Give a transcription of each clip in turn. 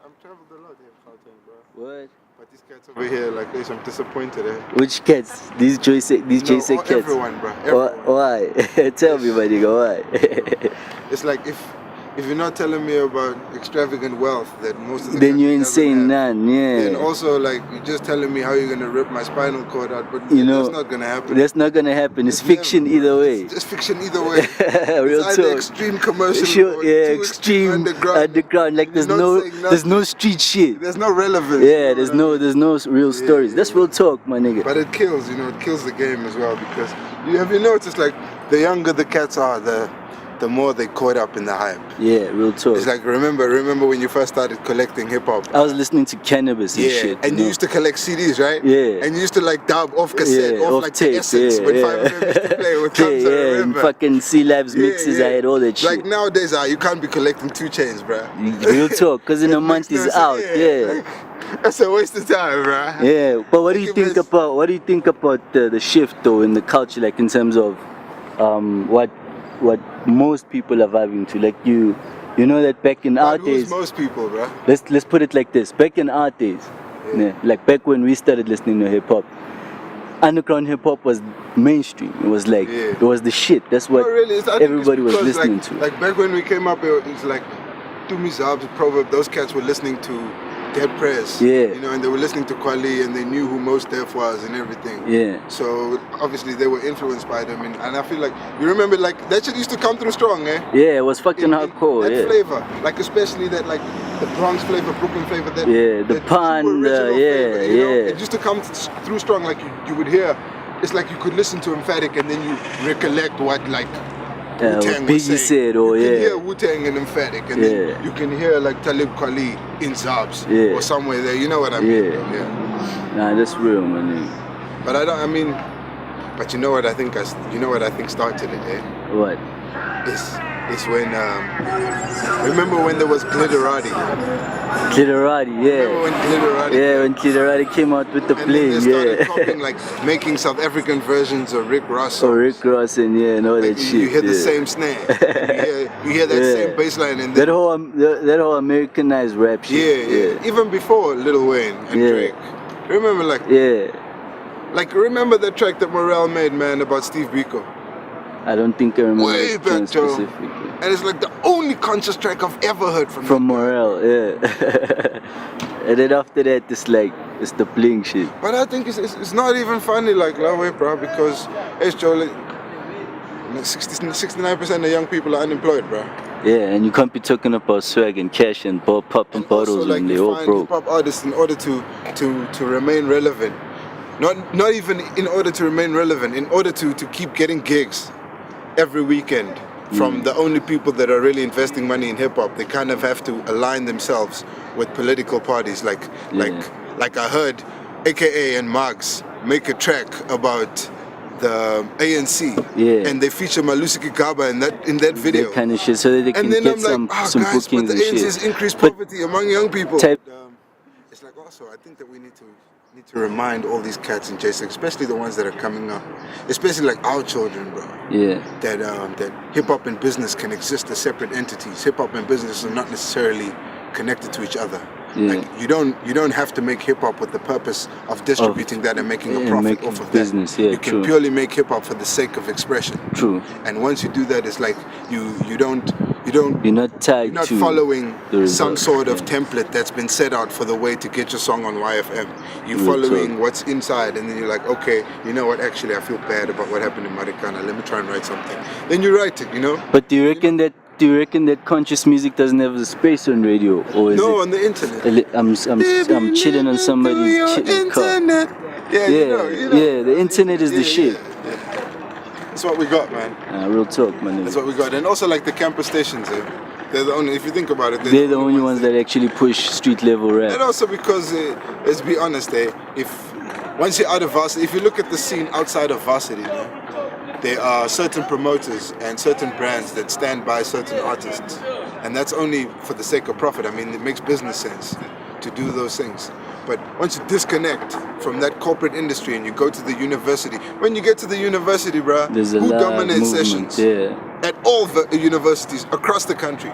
I've traveled a lot here in Gauteng, bro. What? But these cats over here, like this, I'm disappointed. Which cats? These JC cats? Everyone, bro. Everyone. Why? Tell me, my nigga, why? It's like if you're not telling me about extravagant wealth that most of the then you're country doesn't insane, have, none, yeah. Then also like you're just telling me how you're gonna rip my spinal cord out, but you know, that's not gonna happen. That's not gonna happen. It's fiction never, either way. It's just fiction either way. Real it's either talk. extreme commercial Sure, or yeah, too extreme underground. Like there's no street shit. There's no relevance. Yeah, there's no real stories. That's real talk, my nigga. But it kills, it kills the game as well, because have you noticed, like, the younger the cats are, the more they caught up in the hype. Yeah, real talk. It's like, remember when you first started collecting hip hop? I was listening to Cannabis and shit. And you used to collect CDs, right? Yeah. And you used to like dub off cassette, off like tape, the Essence when 5FM used to play with Thumbs, I remember. And fucking C-Labs mixes, I had all that shit. Like nowadays, you can't be collecting 2 Chainz, bruh. Real talk, because in a month is out, That's a waste of time, bruh. Yeah, but what do you think about the shift though in the culture, like in terms of what most people are vibing to? Like you know that back in our days, most people, bro. Let's put it like this: back in our days, like back when we started listening to hip hop, underground hip hop was mainstream. It was like it was the shit. That's what everybody was listening to. Like back when we came up, it was like Tumi Zabs, Proverb. Those cats were listening to Dead Press, and they were listening to Kwali, and they knew who Mos Def was and everything. Yeah. So obviously they were influenced by them, and I feel like you remember like that shit used to come through strong, eh? Yeah, it was fucking hardcore. That flavor, like especially that like the Bronx flavor, Brooklyn flavor, the pun, flavor, it used to come through strong. Like you would hear, it's like you could listen to Emphatic and then you recollect what like Wu-Tang was saying. Said, you can hear Wu-Tang and Emphatic, and then you can hear like Talib Kweli in Zabs or somewhere there. You know what I mean? Nah, that's real, man. But but you know what I think? Started it, eh? What? It's when remember when there was Glitterati? Glitterati, Remember when Glitterati? When Glitterati came out with the plane, they started copying, like making South African versions of Rick Ross. Or Rick Ross and and all that shit. You hear the same snare. you hear that same bass line, and that whole Americanized rap shit. Yeah. Even before Lil Wayne and Drake. Remember like remember that track that Morel made, man, about Steve Biko? I don't think I remember way back, specifically. And it's like the only conscious track I've ever heard from Morel, And then after that, it's the bling shit. But I think it's not even funny like that way, bro, because it's Joe, 69% of young people are unemployed, bro. Yeah, and you can't be talking about swag and cash and popping bottles when they all broke. Hip-hop artists, in order to remain relevant, not even in order to remain relevant, in order to keep getting gigs every weekend from the only people that are really investing money in hip-hop, they kind of have to align themselves with political parties. Like I heard AKA and Marx make a track about the ANC, and they feature Malusi Kigaba in that video. That kind of shit, so that they can get some bookings but the and ANC shit. has increased poverty among young people. It's like also, I think that we need to remind all these cats in JSEC, especially the ones that are coming up, especially like our children, bro. Yeah. That hip hop and business can exist as separate entities. Hip hop and business are not necessarily connected to each other. Yeah. Like you don't have to make hip hop with the purpose of distributing that and making a profit off of business, that. You can purely make hip hop for the sake of expression. True. And once you do that, it's like you're not tied you're not to following some sort of template that's been set out for the way to get your song on YFM. You're following what's inside, and then you're like, okay, you know what? Actually, I feel bad about what happened in Marikana. Let me try and write something. Then you write it, But do you reckon that conscious music doesn't have a space on radio, or is on the internet? I'm chilling on somebody's car. The internet is the shit. That's what we got, man. Real talk, man. That's what we got. And also like the campus stations, they're the only, if you think about it, they're the only ones that actually push street level rap. And also because, let's be honest, once you're out of varsity, if you look at the scene outside of varsity, there are certain promoters and certain brands that stand by certain artists. And that's only for the sake of profit. I mean, it makes business sense to do those things. But once you disconnect from that corporate industry and you go to the university, when you get to the university, bruh, who dominates sessions? At all the universities across the country.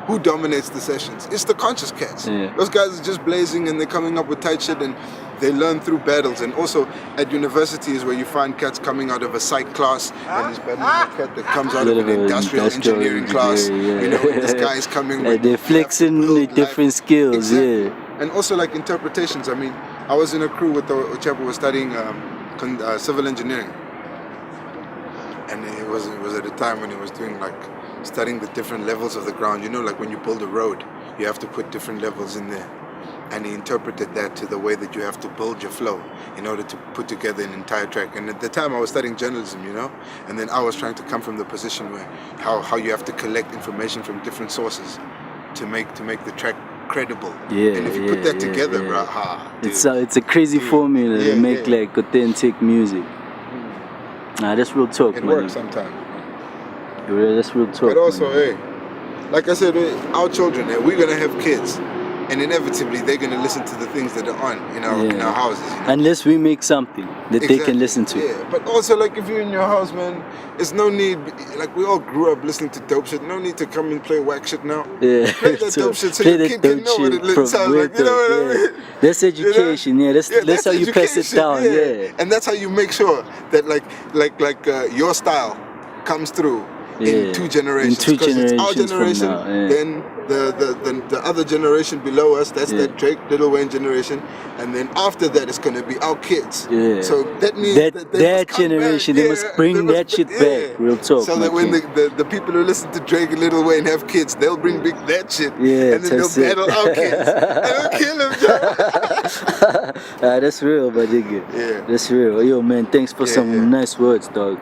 who dominates the sessions? It's the conscious cats. Yeah. Those guys are just blazing and they're coming up with tight shit and they learn through battles. And also at universities where you find cats coming out of a psych class and he's battling a cat that comes out of an industrial engineering class. Yeah. You know, and this guy is coming with... They're flexing the different skills, exactly. yeah. And also like interpretations. I mean, I was in a crew with a chap who was studying civil engineering. And it was at a time when he was doing like studying the different levels of the ground. You know, like when you build a road, you have to put different levels in there. And he interpreted that to the way that you have to build your flow in order to put together an entire track. And at the time I was studying journalism, you know, and then I was trying to come from the position where how you have to collect information from different sources to make the track credible. Yeah, and if you put that together, bro, it's a crazy formula to make like authentic music. Nah, that's real talk, it man. It works sometimes. That's real talk. But also, man. hey, like I said, our children, we're gonna have kids, and inevitably they're gonna listen to the things that are on in our houses. You know? Unless we make something that they can listen to. Yeah, but also like if you're in your house, man, there's no need. Like we all grew up listening to dope shit. No need to come and play whack shit now. Yeah, play that dope shit so your kid can know what it sounds like. You know what I mean? That's education. You know? That's how you pass it down. Yeah. And that's how you make sure that your style comes through. In 2 generations. In 2 generations it's our generation, from now, then the other generation below us, that's that Drake, Lil Wayne generation, and then after that it's gonna be our kids. Yeah. So that means that generation, they must bring that shit back. Real talk. So that when the people who listen to Drake and Lil Wayne have kids, they'll bring big that shit. Yeah, and then they'll battle our kids. And they'll kill them, That's real, my nigga. Yeah. That's real. Yo, man, thanks for some nice words, dog.